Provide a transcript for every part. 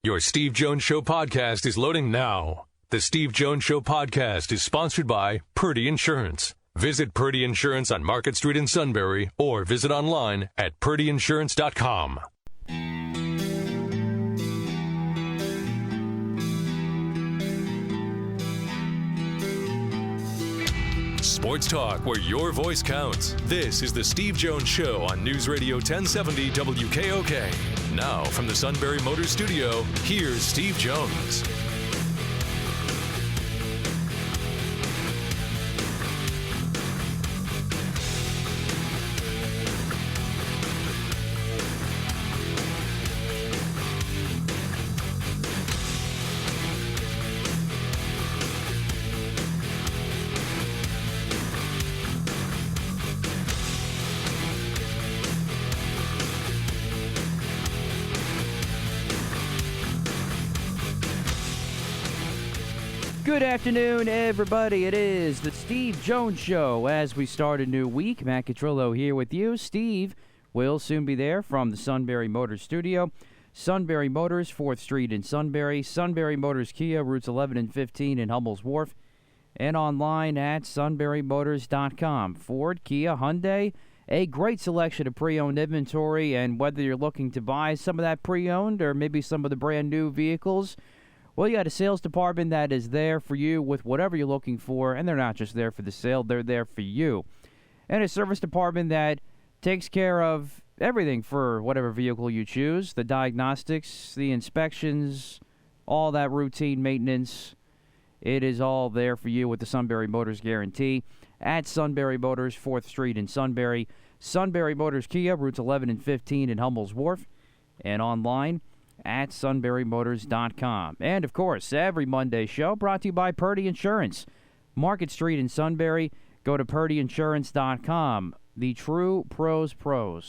Your Steve Jones Show podcast is loading now. The Steve Jones Show podcast is sponsored by Purdy Insurance. Visit Purdy Insurance on Market Street in Sunbury or visit online at purdyinsurance.com. Sports talk where your voice counts. This is the Steve Jones Show on News Radio 1070 WKOK. Now from the Sunbury Motors Studio, here's Steve Jones. Good afternoon, everybody. It is the Steve Jones Show as we start a new week. Matt Catrillo here with you. Steve will soon be there from the Sunbury Motors Studio. Sunbury Motors, 4th Street in Sunbury. Sunbury Motors Kia, routes 11 and 15 in Hummel's Wharf. And online at sunburymotors.com. Ford, Kia, Hyundai, a great selection of pre-owned inventory. And whether you're looking to buy some of that pre-owned or maybe some of the brand new vehicles, well, you got a sales department that is there for you with whatever you're looking for, and they're not just there for the sale, they're there for you. And a service department that takes care of everything for whatever vehicle you choose, the diagnostics, the inspections, all that routine maintenance. It is all there for you with the Sunbury Motors guarantee at Sunbury Motors, 4th Street in Sunbury. Sunbury Motors Kia, routes 11 and 15 in Hummel's Wharf, and online at sunburymotors.com. And, of course, every Monday show brought to you by Purdy Insurance. Market Street in Sunbury. Go to purdyinsurance.com. The true pros,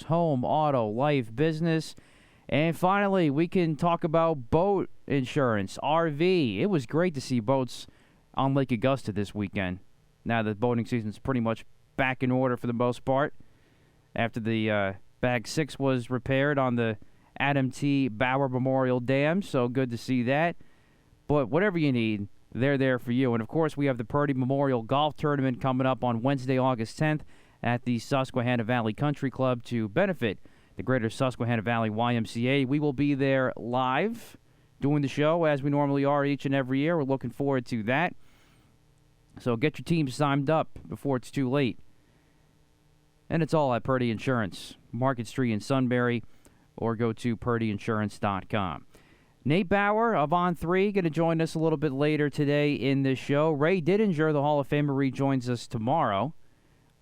home, auto, life, business. And finally, we can talk about boat insurance, RV. It was great to see boats on Lake Augusta this weekend. Now the boating season's pretty much back in order for the most part after the Bag 6 was repaired on the Adam T. Bauer Memorial Dam, so good to see that. But whatever you need, they're there for you. And, of course, we have the Purdy Memorial Golf Tournament coming up on Wednesday, August 10th at the Susquehanna Valley Country Club to benefit the Greater Susquehanna Valley YMCA. We will be there live doing the show as we normally are each and every year. We're looking forward to that. So get your team signed up before it's too late. And it's all at Purdy Insurance, Market Street in Sunbury, or go to purdyinsurance.com. Nate Bauer of On 3 going to join us a little bit later today in this show. Ray Didinger, the Hall of Famer, rejoins us tomorrow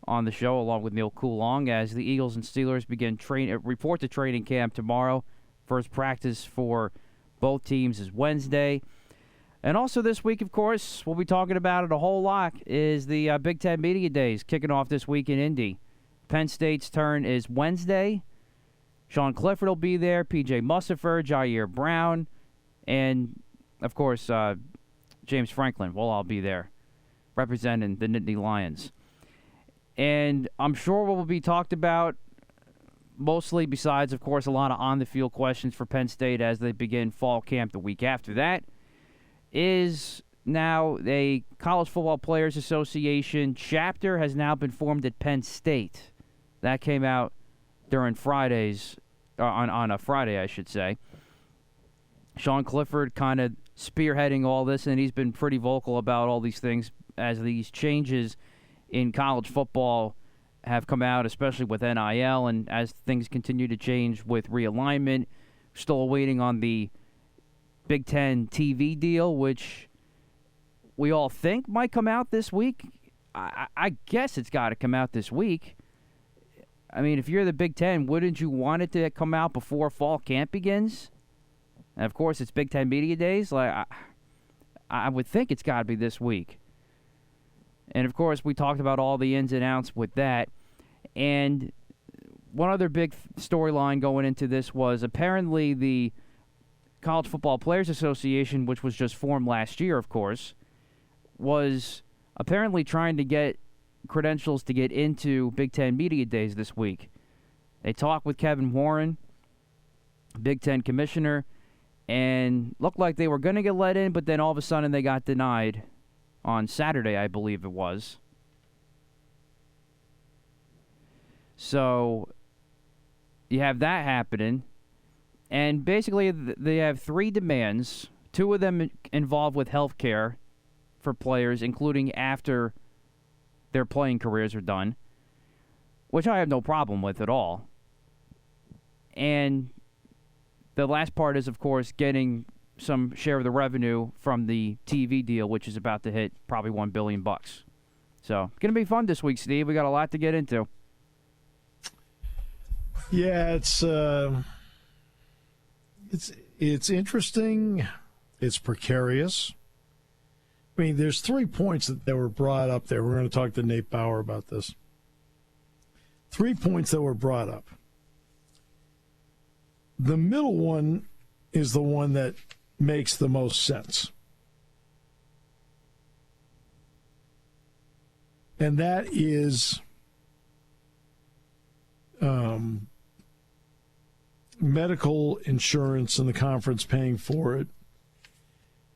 on the show along with Neil Coulong as the Eagles and Steelers begin report to training camp tomorrow. First practice for both teams is Wednesday. And also this week, of course, we'll be talking about it a whole lot, is the Big Ten Media Days kicking off this week in Indy. Penn State's turn is Wednesday. Sean Clifford will be there, P.J. Musafir, Jair Brown, and, of course, James Franklin will all be there representing the Nittany Lions. And I'm sure what will be talked about mostly, besides, of course, a lot of on-the-field questions for Penn State as they begin fall camp the week after that, is now a College Football Players Association chapter has now been formed at Penn State. That came out during Fridays, on a Friday, I should say. Sean Clifford kind of spearheading all this, and he's been pretty vocal about all these things as these changes in college football have come out, especially with NIL, and as things continue to change with realignment. Still waiting on the Big Ten TV deal, which we all think might come out this week. I guess it's got to come out this week. I mean, if you're the Big Ten, wouldn't you want it to come out before fall camp begins? And, of course, it's Big Ten Media Days. I would think it's got to be this week. And, of course, we talked about all the ins and outs with that. And one other big storyline going into this was apparently the College Football Players Association, which was just formed last year, of course, was apparently trying to get credentials to get into Big Ten Media Days this week. They talked with Kevin Warren, Big Ten commissioner, and looked like they were going to get let in, but then all of a sudden they got denied on Saturday, I believe it was. So you have that happening, and basically they have three demands, two of them involved with health care for players, including after their playing careers are done, which I have no problem with at all. And the last part is, of course, getting some share of the revenue from the TV deal, which is about to hit probably $1 billion. So it's going to be fun this week, Steve. We got a lot to get into. Yeah, it's interesting. It's precarious. I mean, there's 3 points that were brought up there. We're going to talk to Nate Bauer about this. 3 points that were brought up. The middle one is the one that makes the most sense. And that is medical insurance and the conference paying for it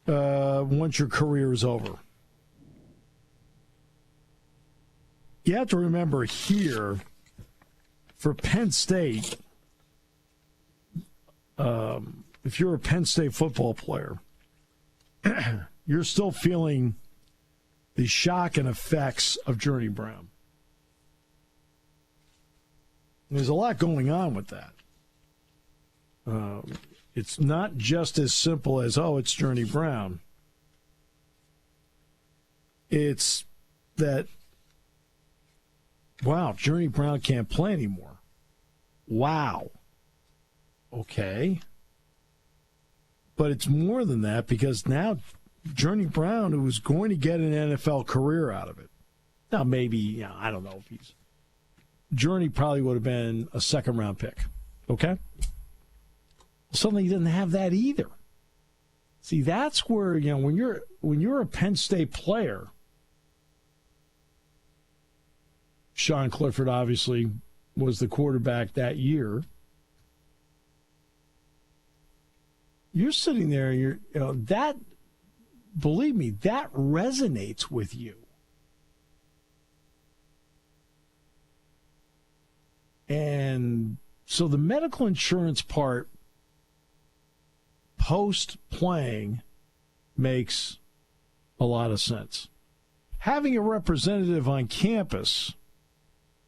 once your career is over. You have to remember here, for Penn State, if you're a Penn State football player, you're still feeling the shock and effects of Journey Brown. There's a lot going on with that. It's not just as simple as, oh, it's Journey Brown. It's that, wow, Journey Brown can't play anymore. Wow. Okay. But it's more than that, because now Journey Brown, who was going to get an NFL career out of it. Now, maybe, I don't know if he's. Journey probably would have been a second-round pick. Okay? Suddenly he didn't have that either. See, that's where, when you're a Penn State player, Sean Clifford obviously was the quarterback that year. You're sitting there, and that, believe me, that resonates with you. And so the medical insurance part post-playing makes a lot of sense. Having a representative on campus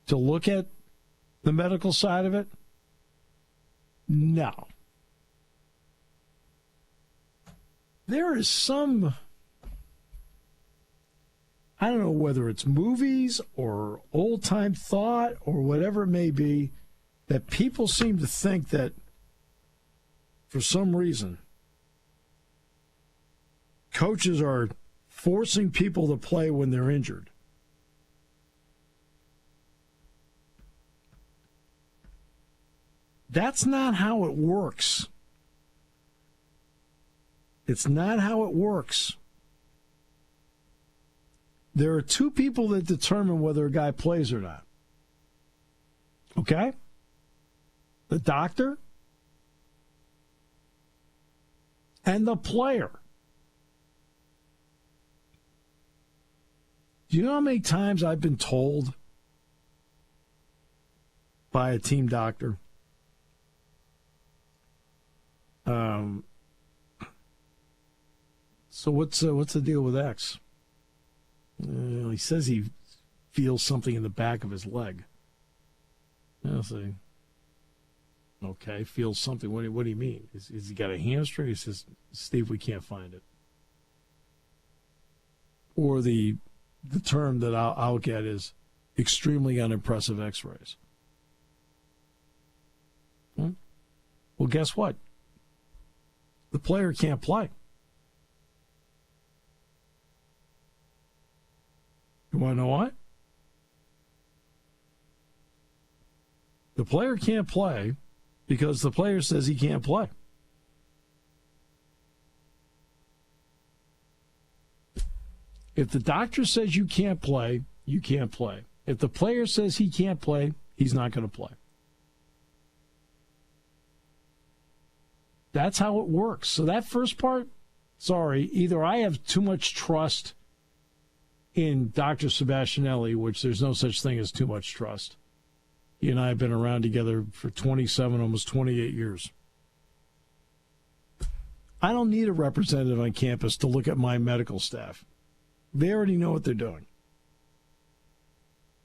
to look at the medical side of it, no. There is some, I don't know whether it's movies or old-time thought or whatever it may be, that people seem to think that for some reason coaches are forcing people to play when they're injured. That's not how it works. It's not how it works. There are two people that determine whether a guy plays or not. Okay? The doctor and the player. Do you know how many times I've been told by a team doctor, so what's the deal with X? He says he feels something in the back of his leg. I'll say, okay, feels something. What do you mean? Is he got a hamstring? He says, Steve, we can't find it. Or the term that I'll get is extremely unimpressive x-rays. Well, guess what? The player can't play. You want to know what? The player can't play because the player says he can't play. If the doctor says you can't play, you can't play. If the player says he can't play, he's not going to play. That's how it works. So that first part, sorry, either I have too much trust in Dr. Sebastianelli, which there's no such thing as too much trust. He and I have been around together for 27, almost 28 years. I don't need a representative on campus to look at my medical staff. They already know what they're doing.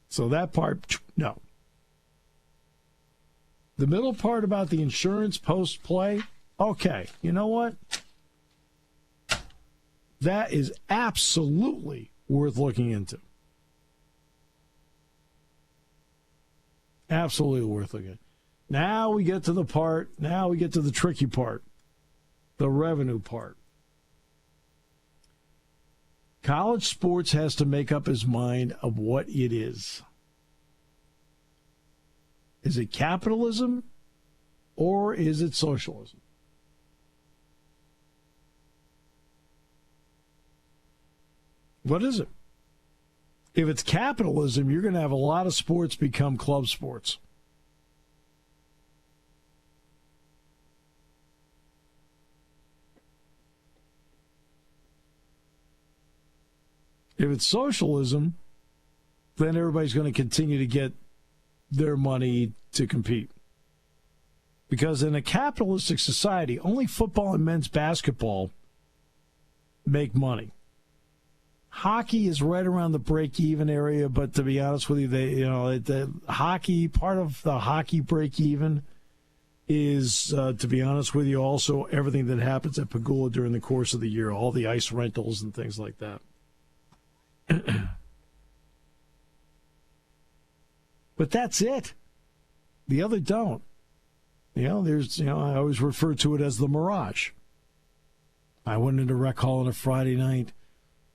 So that part, no. The middle part about the insurance post-play, okay, you know what? That is absolutely worth looking into. Absolutely worth looking at. Now we get to the tricky part, the revenue part. College sports has to make up his mind of what it is. Is it capitalism or is it socialism? What is it? If it's capitalism, you're going to have a lot of sports become club sports. If it's socialism, then everybody's going to continue to get their money to compete. Because in a capitalistic society, only football and men's basketball make money. Hockey is right around the break-even area, but to be honest with you, the hockey, part of the hockey break-even is, to be honest with you, also everything that happens at Pagula during the course of the year, all the ice rentals and things like that. But that's it. The other don't. I always refer to it as the mirage. I went into Rec Hall on a Friday night.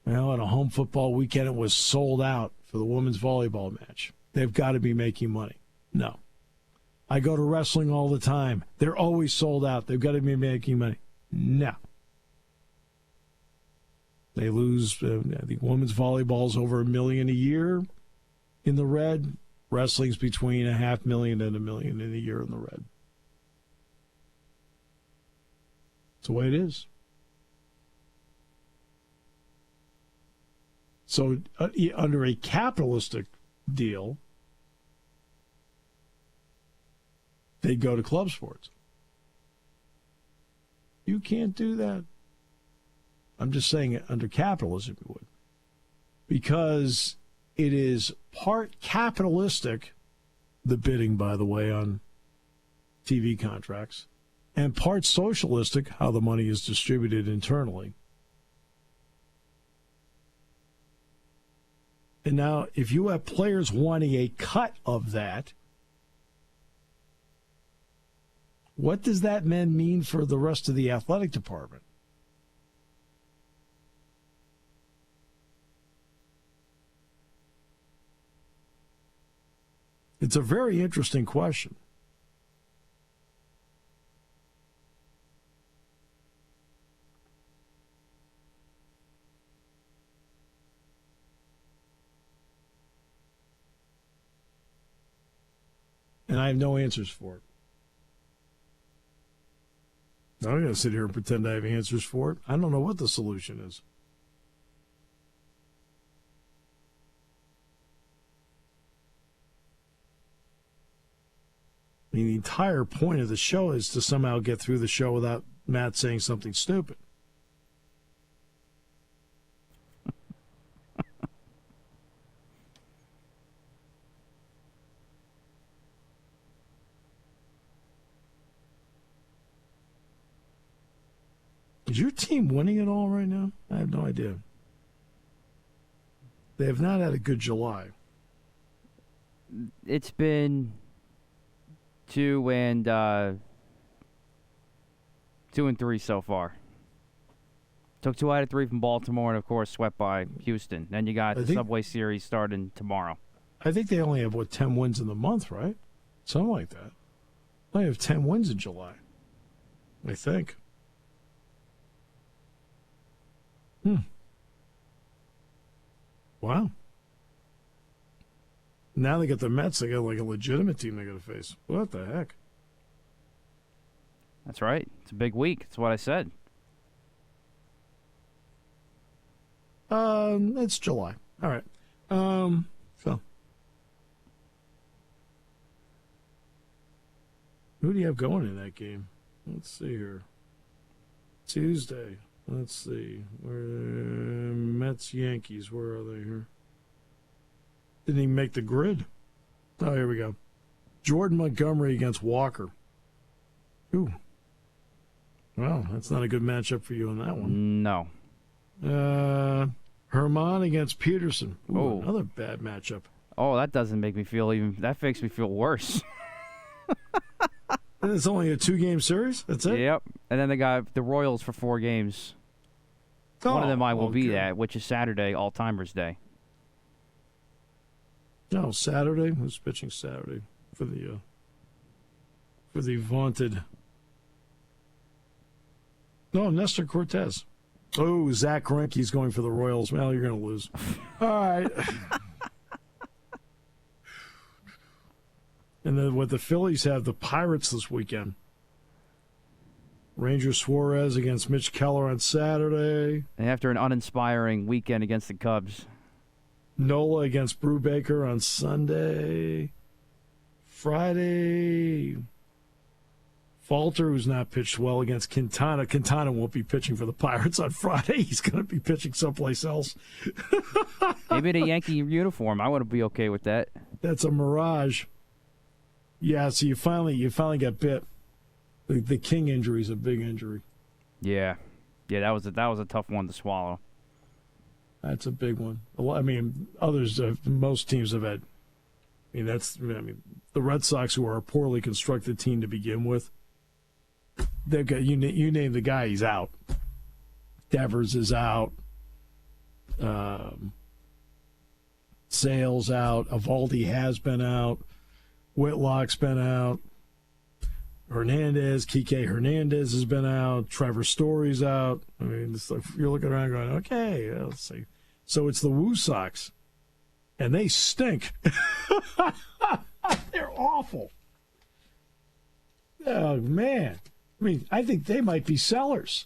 On a home football weekend, it was sold out for the women's volleyball match. They've got to be making money. No. I go to wrestling all the time. They're always sold out. They've got to be making money. No. They lose, I think women's volleyball's over $1 million a year in the red. Wrestling's between $500,000 and $1 million in a year in the red. It's the way it is. So under a capitalistic deal, they go to club sports. You can't do that. I'm just saying under capitalism you would. Because it is part capitalistic, the bidding, by the way, on TV contracts, and part socialistic, how the money is distributed internally. And now, if you have players wanting a cut of that, what does that then mean for the rest of the athletic department? It's a very interesting question. And I have no answers for it. I'm not going to sit here and pretend I have answers for it. I don't know what the solution is. I mean, the entire point of the show is to somehow get through the show without Matt saying something stupid. Is your team winning at all right now? I have no idea. They have not had a good July. It's been 2 and 3 so far. Took 2 out of 3 from Baltimore, and of course swept by Houston. Then you got the Subway Series starting tomorrow. I think they only have 10 wins in the month, right? Something like that. They have 10 wins in July, I think. Wow. Now they got the Mets. They got like a legitimate team they got to face. What the heck? That's right. It's a big week. That's what I said. It's July. All right. So who do you have going in that game? Let's see here. Tuesday. Let's see. Mets, Yankees. Where are they here? Didn't even make the grid. Oh, here we go. Jordan Montgomery against Walker. Ooh. Well, that's not a good matchup for you on that one. No. Herman against Peterson. Ooh, Oh. Another bad matchup. Oh, that doesn't make me feel even... That makes me feel worse. And it's only a 2-game series? That's it? Yep. And then they got the Royals for 4 games. One of them I will be at, which is Saturday, All-Timers Day. No, Saturday. Who's pitching Saturday for the vaunted? No, Nestor Cortez. Oh, Zach Greinke's going for the Royals. Well, you're going to lose. All right. And then what the Phillies have, the Pirates this weekend. Ranger Suarez against Mitch Keller on Saturday. And after an uninspiring weekend against the Cubs. Nola against Brubaker on Sunday. Friday, Falter, who's not pitched well, against Quintana. Quintana won't be pitching for the Pirates on Friday. He's going to be pitching someplace else. Maybe in a Yankee uniform. I would be okay with that. That's a mirage. Yeah, so you finally got bit. The King injury is a big injury. Yeah. Yeah, that was a tough one to swallow. That's a big one. I mean, most teams have had. The Red Sox, who are a poorly constructed team to begin with, they've got you name the guy, he's out. Devers is out. Sales out. Evaldi has been out. Whitlock's been out. Kike Hernandez has been out. Trevor Story's out. I mean, it's like you're looking around going, okay, let's see. So it's the Woo Sox, and they stink. They're awful. Oh, man. I mean, I think they might be sellers.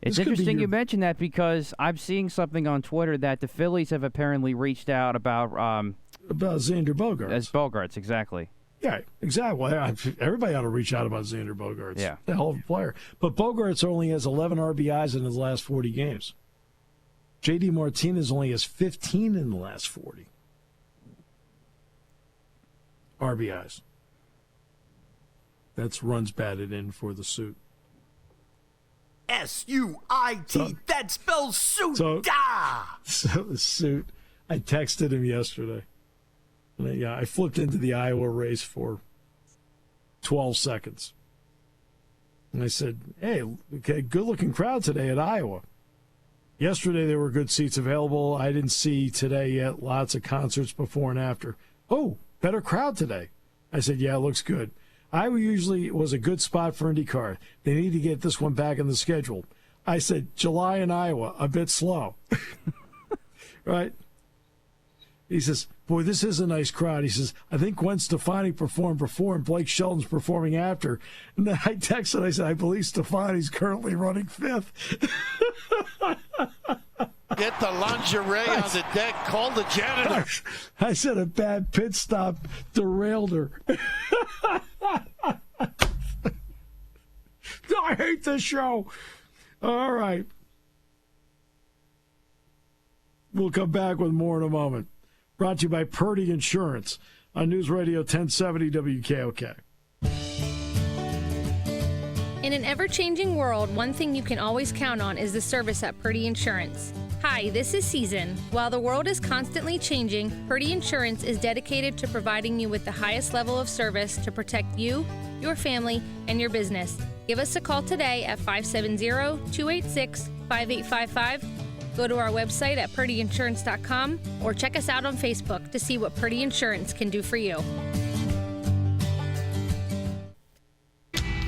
It's interesting you mentioned that because I'm seeing something on Twitter that the Phillies have apparently reached out about Xander Bogaerts. As Bogaerts, exactly. Yeah, exactly. Well, everybody ought to reach out about Xander Bogaerts. Yeah. The hell of a player. But Bogaerts only has 11 RBIs in his last 40 games. J.D. Martinez only has 15 in the last 40 RBIs. That's runs batted in for the suit. S-U-I-T. That spells suit. So the suit, I texted him yesterday. And I flipped into the Iowa race for 12 seconds. And I said, hey, okay, good-looking crowd today at Iowa. Yesterday there were good seats available. I didn't see today yet lots of concerts before and after. Oh, better crowd today. I said, yeah, it looks good. Iowa usually was a good spot for IndyCar. They need to get this one back in the schedule. I said, July in Iowa, a bit slow. Right? He says, boy, this is a nice crowd. He says, I think Gwen Stefani performed before and Blake Shelton's performing after. And then I texted, I said, I believe Stefani's currently running 5th. Get the lingerie on the deck. Call the janitor. I said a bad pit stop derailed her. I hate this show. All right. We'll come back with more in a moment. Brought to you by Purdy Insurance on News Radio 1070 WKOK. In an ever-changing world, one thing you can always count on is the service at Purdy Insurance. Hi, this is Season. While the world is constantly changing, Purdy Insurance is dedicated to providing you with the highest level of service to protect you, your family, and your business. Give us a call today at 570-286-5855. Go to our website at purdyinsurance.com or check us out on Facebook to see what Purdy Insurance can do for you.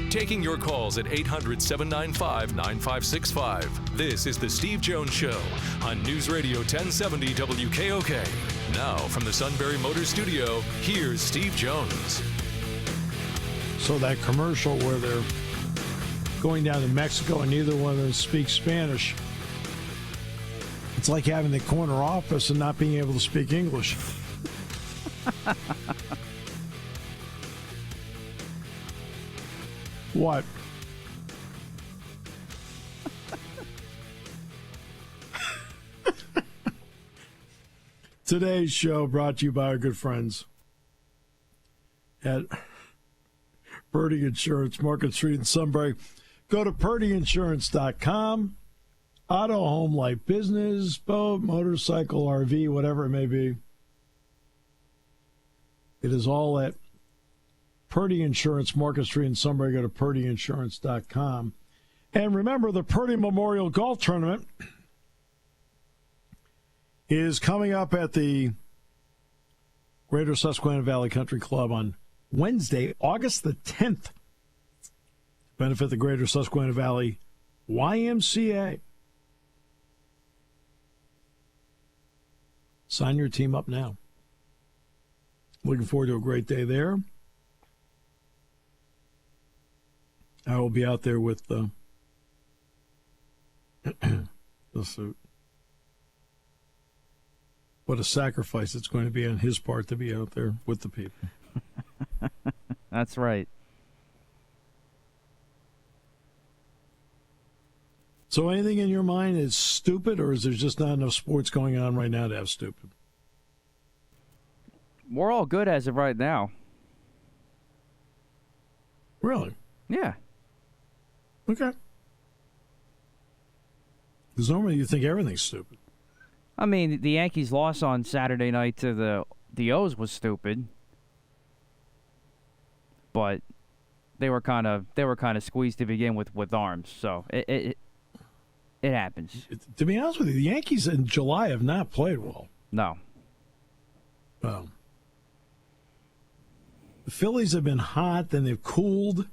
Taking your calls at 800-795-9565. This is The Steve Jones Show on News Radio 1070 WKOK. Now, from the Sunbury Motor Studio, here's Steve Jones. So that commercial where they're going down to Mexico and neither one of them speaks Spanish. It's like having the corner office and not being able to speak English. What? Today's show brought to you by our good friends at Purdy Insurance, Market Street in Sunbury. Go to purdyinsurance.com. Auto, home, life, business, boat, motorcycle, RV, whatever it may be. It is all at Purdy Insurance, Market Street in Sunbury. Go to purdyinsurance.com. And remember, the Purdy Memorial Golf Tournament is coming up at the Greater Susquehanna Valley Country Club on Wednesday, August the 10th. Benefit the Greater Susquehanna Valley YMCA. Sign your team up now. Looking forward to a great day there. I will be out there with the suit. What a sacrifice it's going to be on his part to be out there with the people. That's right. So anything in your mind is stupid, or is there just not enough sports going on right now to have stupid? We're all good as of right now. Really? Yeah. Okay. Because normally you think everything's stupid. I mean, the Yankees' loss on Saturday night to the O's was stupid, but they were kind of squeezed to begin with arms. So it happens. To be honest with you, the Yankees in July have not played well. No. The Phillies have been hot, then they've cooled.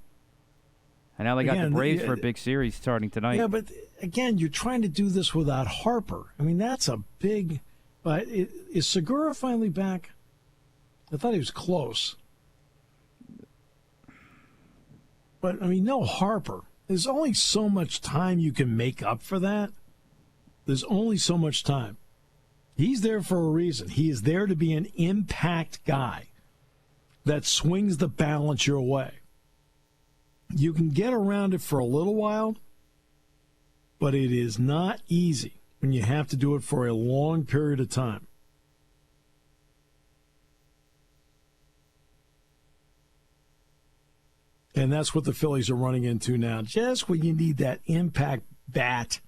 And now they got the Braves for a big series starting tonight. Yeah, but again, you're trying to do this without Harper. I mean, that's a big... is Segura finally back? I thought he was close. But, I mean, no Harper. There's only so much time you can make up for that. There's only so much time. He's there for a reason. He is there to be an impact guy that swings the balance your way. You can get around it for a little while, but it is not easy when you have to do it for a long period of time. And that's what the Phillies are running into now. Just when you need that impact bat,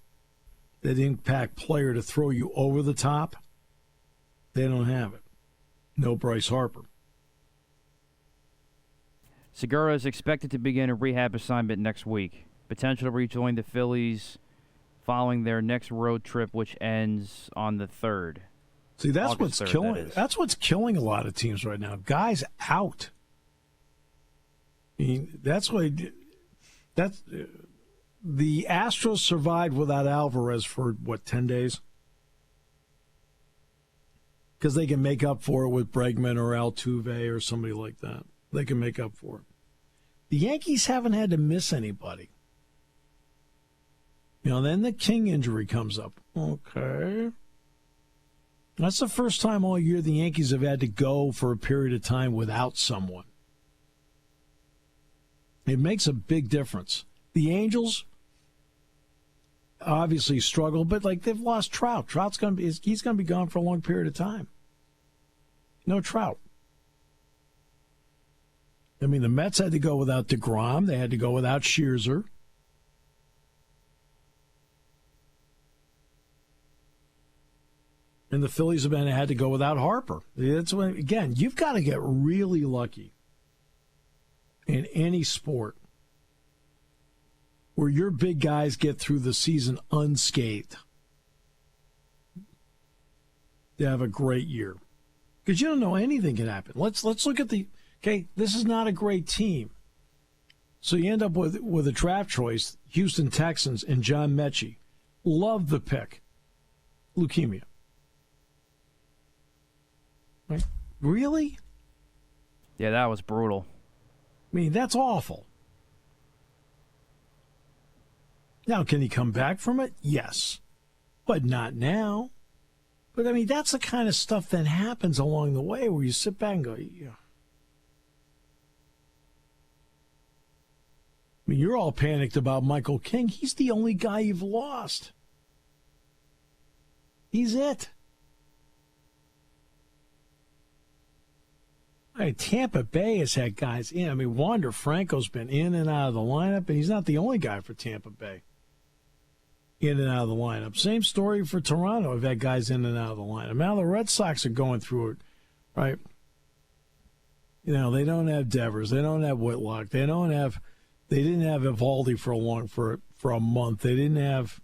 that impact player to throw you over the top, they don't have it. No Bryce Harper. Segura is expected to begin a rehab assignment next week. Potential to rejoin the Phillies following their next road trip, which ends on the 3rd. See, that's August what's 3rd, killing. That's what's killing a lot of teams right now. Guys out. I mean, that's the Astros survived without Alvarez for 10 days, because they can make up for it with Bregman or Altuve or somebody like that. They can make up for it. The Yankees haven't had to miss anybody. Then the King injury comes up. Okay. That's the first time all year the Yankees have had to go for a period of time without someone. It makes a big difference. The Angels obviously struggle, but they've lost Trout. He's going to be gone for a long period of time. No Trout. I mean, the Mets had to go without DeGrom. They had to go without Scherzer. And the Phillies have had to go without Harper. That's when, again, you've got to get really lucky in any sport where your big guys get through the season unscathed to have a great year. Because you don't know, anything can happen. Let's look at this is not a great team. So you end up with a draft choice, Houston Texans and John Mechie. Love the pick. Leukemia. Right? Really? Yeah, that was brutal. I mean, that's awful. Now, can he come back from it? Yes. But not now. But, I mean, that's the kind of stuff that happens along the way where you sit back and go, yeah. I mean, you're all panicked about Michael King. He's the only guy you've lost. He's it. I mean, Tampa Bay has had guys in. I mean, Wander Franco's been in and out of the lineup, and he's not the only guy for Tampa Bay in and out of the lineup. Same story for Toronto. I've had guys in and out of the lineup. Now the Red Sox are going through it, right? You know, they don't have Devers. They don't have Whitlock. They didn't have Evaldi for a month. They didn't have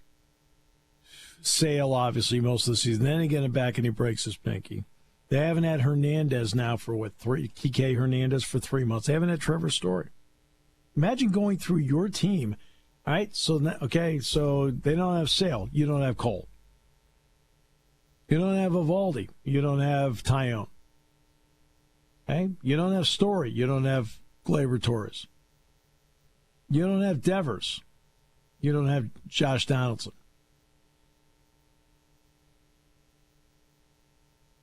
Sale, obviously, most of the season. Then they get him back and he breaks his pinky. They haven't had Hernandez now for, Kike Hernandez for 3 months. They haven't had Trevor Story. Imagine going through your team, all right? So they don't have Sale. You don't have Cole. You don't have Evaldi. You don't have Tyone. Okay? You don't have Story. You don't have Gleyber Torres. You don't have Devers. You don't have Josh Donaldson.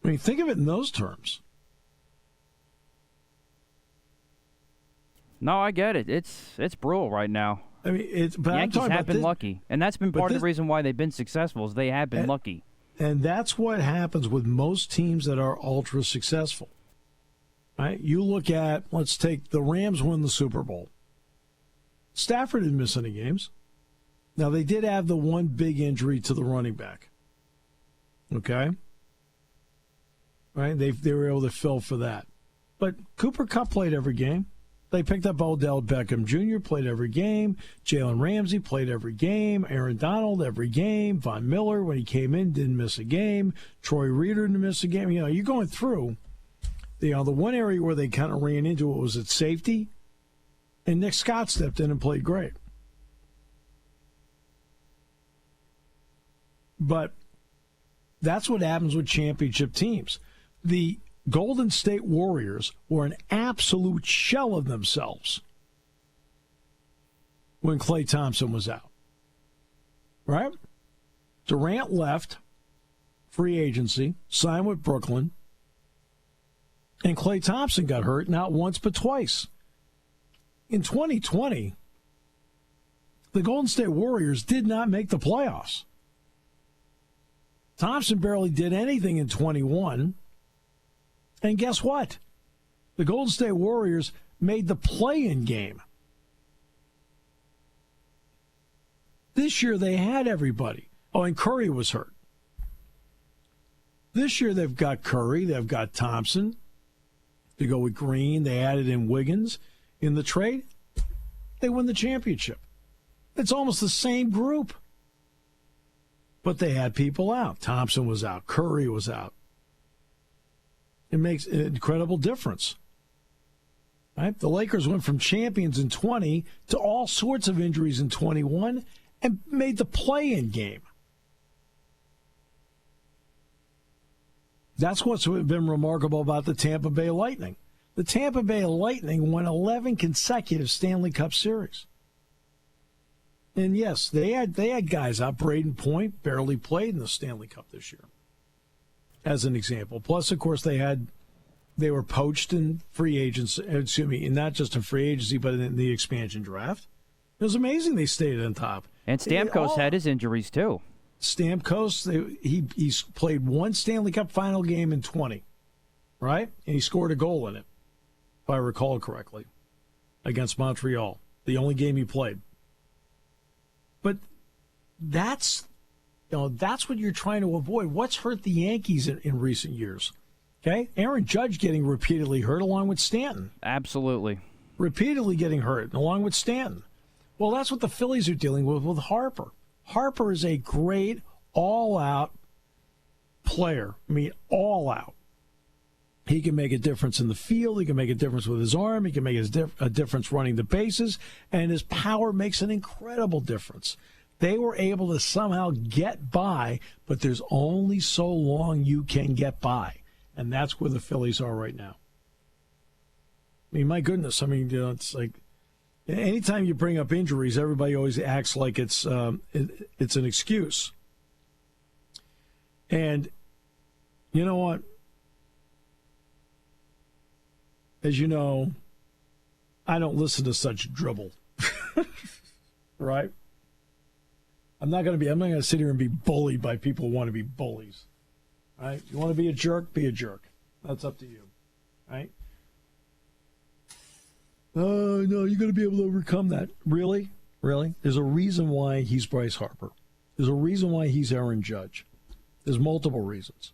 I mean, think of it in those terms. No, I get it. It's brutal right now. I mean, but Yankees have been lucky, and that's been part of the reason why they've been successful. Is they have been lucky, and that's what happens with most teams that are ultra successful. Right? You look at, let's take the Rams win the Super Bowl. Stafford didn't miss any games. Now they did have the one big injury to the running back. Okay. Right? They were able to fill for that. But Cooper Kupp played every game. They picked up Odell Beckham Jr., played every game. Jalen Ramsey played every game. Aaron Donald every game. Von Miller, when he came in, didn't miss a game. Troy Reader didn't miss a game. You know, you're going through. The one area where they kind of ran into it was at safety. And Nick Scott stepped in and played great. But that's what happens with championship teams. The Golden State Warriors were an absolute shell of themselves when Klay Thompson was out. Right? Durant left, free agency, signed with Brooklyn, and Klay Thompson got hurt not once but twice. In 2020, the Golden State Warriors did not make the playoffs. Thompson barely did anything in 21. And guess what? The Golden State Warriors made the play-in game. This year they had everybody. Oh, and Curry was hurt. This year they've got Curry, they've got Thompson. They go with Green, they added in Wiggins. In the trade, they win the championship. It's almost the same group. But they had people out. Thompson was out. Curry was out. It makes an incredible difference. Right? The Lakers went from champions in 20 to all sorts of injuries in 21 and made the play-in game. That's what's been remarkable about the Tampa Bay Lightning. The Tampa Bay Lightning won 11 consecutive Stanley Cup series. And yes, they had guys out. Braden Point barely played in the Stanley Cup this year, as an example. Plus, of course, they were poached in free agency. Excuse me, not just in free agency, but in the expansion draft. It was amazing they stayed on top. And Stamkos had his injuries too. Stamkos, he's played one Stanley Cup final game in 20, right? And he scored a goal in it, if I recall correctly, against Montreal, the only game he played. But that's what you're trying to avoid. What's hurt the Yankees in recent years? Okay, Aaron Judge getting repeatedly hurt along with Stanton. Absolutely. Repeatedly getting hurt along with Stanton. Well, that's what the Phillies are dealing with Harper. Harper is a great all-out player. I mean, all out. He can make a difference in the field. He can make a difference with his arm. He can make a difference running the bases. And his power makes an incredible difference. They were able to somehow get by, but there's only so long you can get by. And that's where the Phillies are right now. I mean, my goodness. I mean, it's like anytime you bring up injuries, everybody always acts like it's an excuse. And you know what? As you know, I don't listen to such dribble. Right? I'm not going to sit here and be bullied by people who want to be bullies. Right? You want to be a jerk? Be a jerk. That's up to you. Right? Oh, no, you're going to be able to overcome that. Really? Really? There's a reason why he's Bryce Harper. There's a reason why he's Aaron Judge. There's multiple reasons.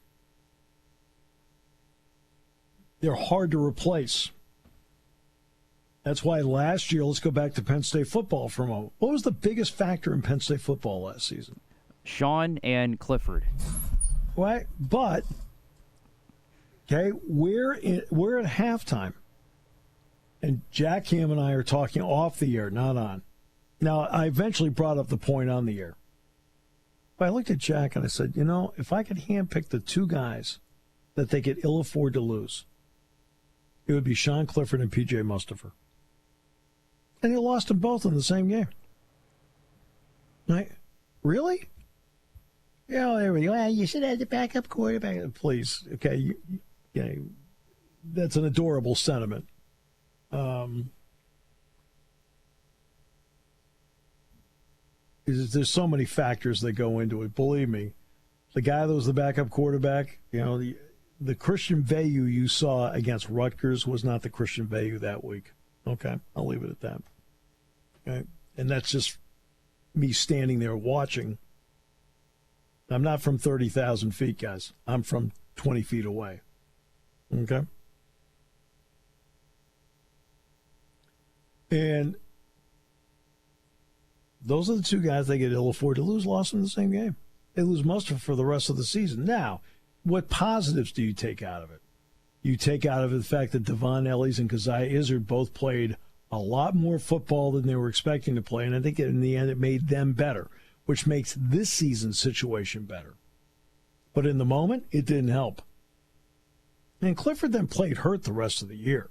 They're hard to replace. That's why last year, let's go back to Penn State football for a moment. What was the biggest factor in Penn State football last season? Sean and Clifford. Right, but, okay, we're at halftime. And Jack Ham and I are talking off the air, not on. Now, I eventually brought up the point on the air. But I looked at Jack and I said, you know, if I could handpick the two guys that they could ill afford to lose, it would be Sean Clifford and P.J. Mustipher. And they lost them both in the same game. Right? Really? You know, well, you should have the backup quarterback. Please, okay, that's an adorable sentiment. There's so many factors that go into it. Believe me, the guy that was the backup quarterback, you know, the Christian value you saw against Rutgers was not the Christian value that week. Okay, I'll leave it at that. Okay, and that's just me standing there watching. I'm not from 30,000 feet, guys. I'm from 20 feet away. Okay? And those are the two guys they get ill afford to lose, lost in the same game. They lose Mustipher for the rest of the season. Now, what positives do you take out of it? You take out of it the fact that Devon Ellies and Keziah Izzard both played a lot more football than they were expecting to play, and I think in the end it made them better, which makes this season's situation better. But in the moment, it didn't help. And Clifford then played hurt the rest of the year.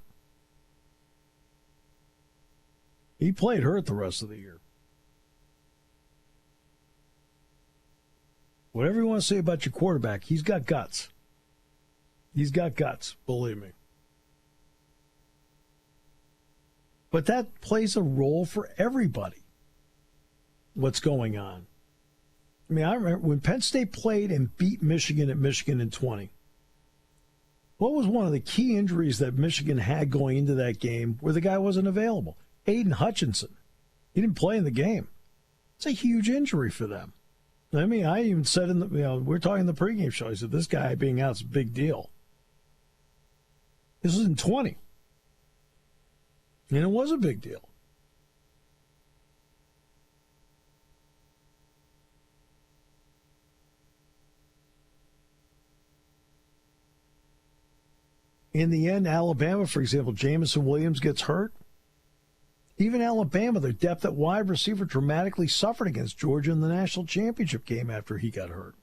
He played hurt the rest of the year. Whatever you want to say about your quarterback, he's got guts. He's got guts, believe me. But that plays a role for everybody, what's going on. I mean, I remember when Penn State played and beat Michigan at Michigan in 20. What was one of the key injuries that Michigan had going into that game where the guy wasn't available? Aiden Hutchinson. He didn't play in the game. It's a huge injury for them. I mean, I even said we're talking the pregame show. I said, this guy being out is a big deal. This was in 20. And it was a big deal. In the end, Alabama, for example, Jamison Williams gets hurt. Even Alabama, their depth at wide receiver dramatically suffered against Georgia in the national championship game after he got hurt.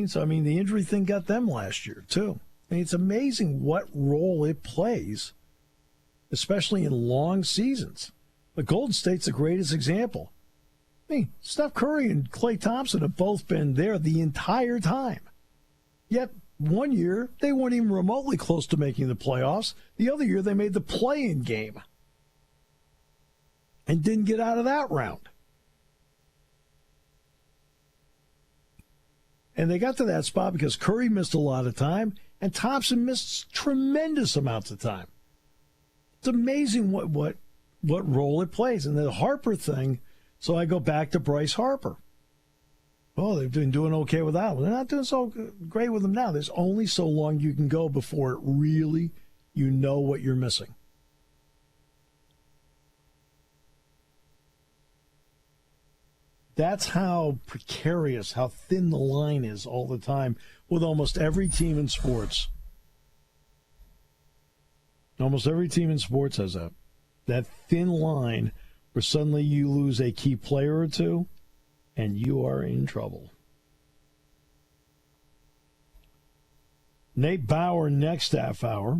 So, I mean, the injury thing got them last year, too. I mean, it's amazing what role it plays, especially in long seasons. But Golden State's the greatest example. I mean, Steph Curry and Klay Thompson have both been there the entire time. Yet, one year, they weren't even remotely close to making the playoffs. The other year, they made the play-in game and didn't get out of that round. And they got to that spot because Curry missed a lot of time and Thompson missed tremendous amounts of time. It's amazing what role it plays. And the Harper thing, so I go back to Bryce Harper. Oh, they've been doing okay without him. They're not doing so great with him now. There's only so long you can go before it really, you know what you're missing. That's how precarious, how thin the line is all the time with almost every team in sports. Almost every team in sports has that thin line where suddenly you lose a key player or two and you are in trouble. Nate Bauer next half hour.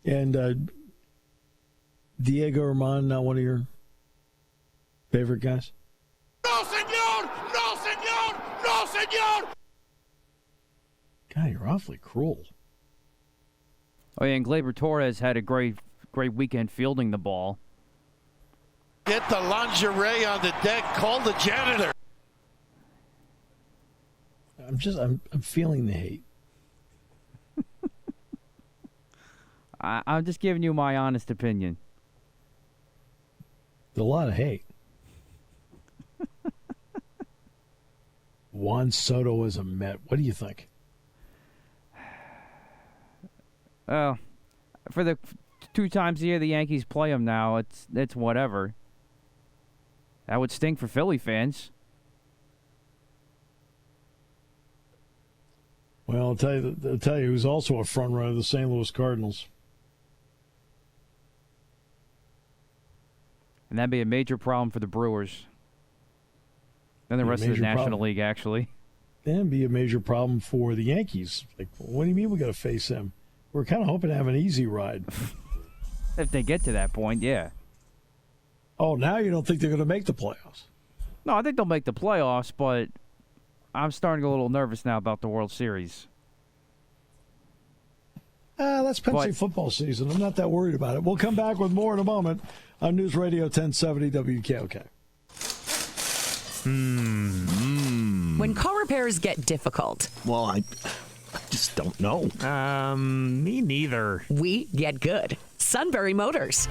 And Diego Armand, not one of your favorite guys? No, senor! No, senor! No, senor! God, you're awfully cruel. Oh, yeah, and Gleyber Torres had a great weekend fielding the ball. Get the lingerie on the deck. Call the janitor. I'm feeling the hate. I'm just giving you my honest opinion. There's a lot of hate. Juan Soto is a Met. What do you think? Well, for the 2 times a year the Yankees play him now, it's whatever. That would stink for Philly fans. Well, I'll tell you who's also a front runner, the St. Louis Cardinals. And that'd be a major problem for the Brewers. And the rest of the National League, actually. And be a major problem for the Yankees. Like, what do you mean we got to face them? We're kind of hoping to have an easy ride. If they get to that point, yeah. Oh, now you don't think they're going to make the playoffs? No, I think they'll make the playoffs, but I'm starting to get a little nervous now about the World Series. That's Penn State football season. I'm not that worried about it. We'll come back with more in a moment on News Radio 1070 WKOK. When car repairs get difficult. Well, I just don't know. Me neither. We get good. Sunbury Motors.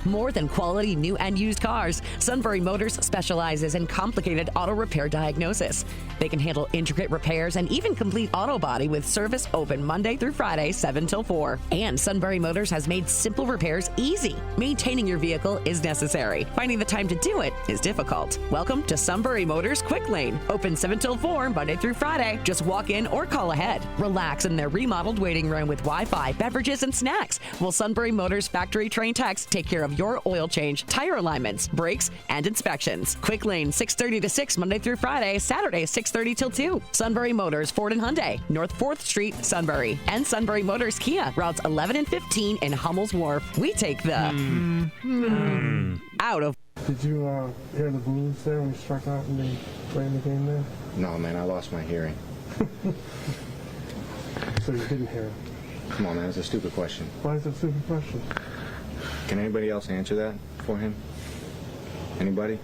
More than quality new and used cars, Sunbury Motors specializes in complicated auto repair diagnosis. They can handle intricate repairs and even complete auto body with service open Monday through Friday, 7 till 4. And Sunbury Motors has made simple repairs easy. Maintaining your vehicle is necessary. Finding the time to do it is difficult. Welcome to Sunbury Motors Quick Lane. Open 7 till 4, Monday through Friday. Just walk in or call ahead. Relax in their remodeled waiting room with Wi-Fi, beverages, and snacks. While Sunbury Motors factory trained techs take care of your oil change, tire alignments, brakes, and inspections. Quick Lane, 6:30 to 6, Monday through Friday, Saturday, 6:30 till 2. Sunbury Motors, Ford and Hyundai, North 4th Street, Sunbury. And Sunbury Motors Kia, routes 11 and 15 in Hummel's Wharf. We take the out of. Did you hear the blues there when we struck out and they playing the game there? No, man, I lost my hearing. So you didn't hear it? Come on, man, it's a stupid question. Why is it a stupid question? Can anybody else answer that for him? Anybody?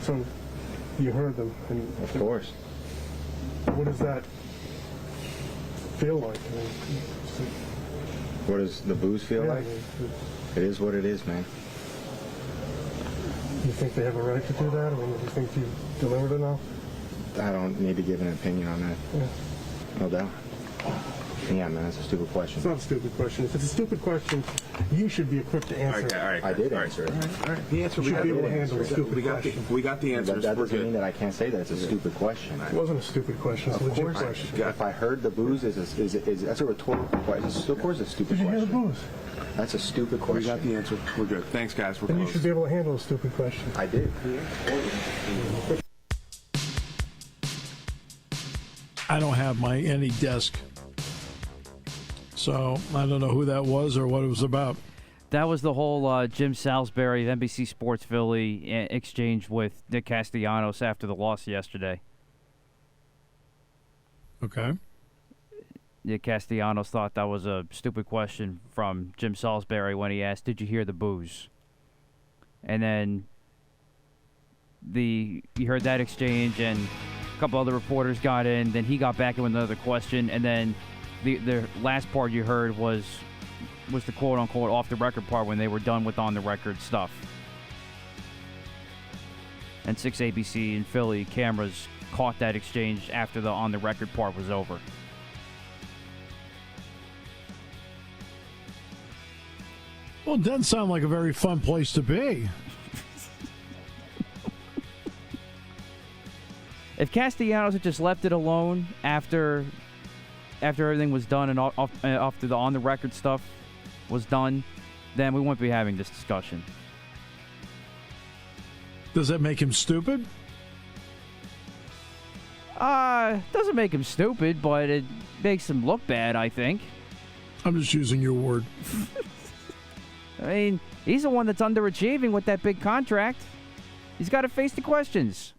So you heard them? And of course. What does that feel like? I mean, what does the booze feel like? It is what it is, man. You think they have a right to do that? I mean, do you think you delivered enough? I don't need to give an opinion on that. Yeah. No doubt. Yeah, man, that's a stupid question. It's not a stupid question. If it's a stupid question, you should be equipped to answer it. All right. I did answer it. All right. The answer You should be able to handle a stupid question. We got the answers. That doesn't mean that I can't say that it's a stupid question. It wasn't a stupid question. It's a legit question. If I heard the booze, that's a rhetorical question. Of course, it's a stupid Did you question. hear the booze? That's a stupid question. We got the answer. We're good. Thanks, guys. We're Then you close. should be able to handle a stupid question. I did. I don't have any desk. So I don't know who that was or what it was about. That was the whole Jim Salisbury of NBC Sports Philly exchange with Nick Castellanos after the loss yesterday. Okay. Nick Castellanos thought that was a stupid question from Jim Salisbury when he asked, "Did you hear the booze?" And then you heard that exchange, and a couple other reporters got in. Then he got back in with another question, and then the last part you heard was the quote-unquote off-the-record part when they were done with on-the-record stuff. And 6 ABC and Philly cameras caught that exchange after the on-the-record part was over. Well, it doesn't sound like a very fun place to be. If Castellanos had just left it alone after everything was done and after the on-the-record stuff was done, then we wouldn't be having this discussion. Does that make him stupid? Doesn't make him stupid, but it makes him look bad, I think. I'm just using your word. I mean, he's the one that's underachieving with that big contract. He's got to face the questions.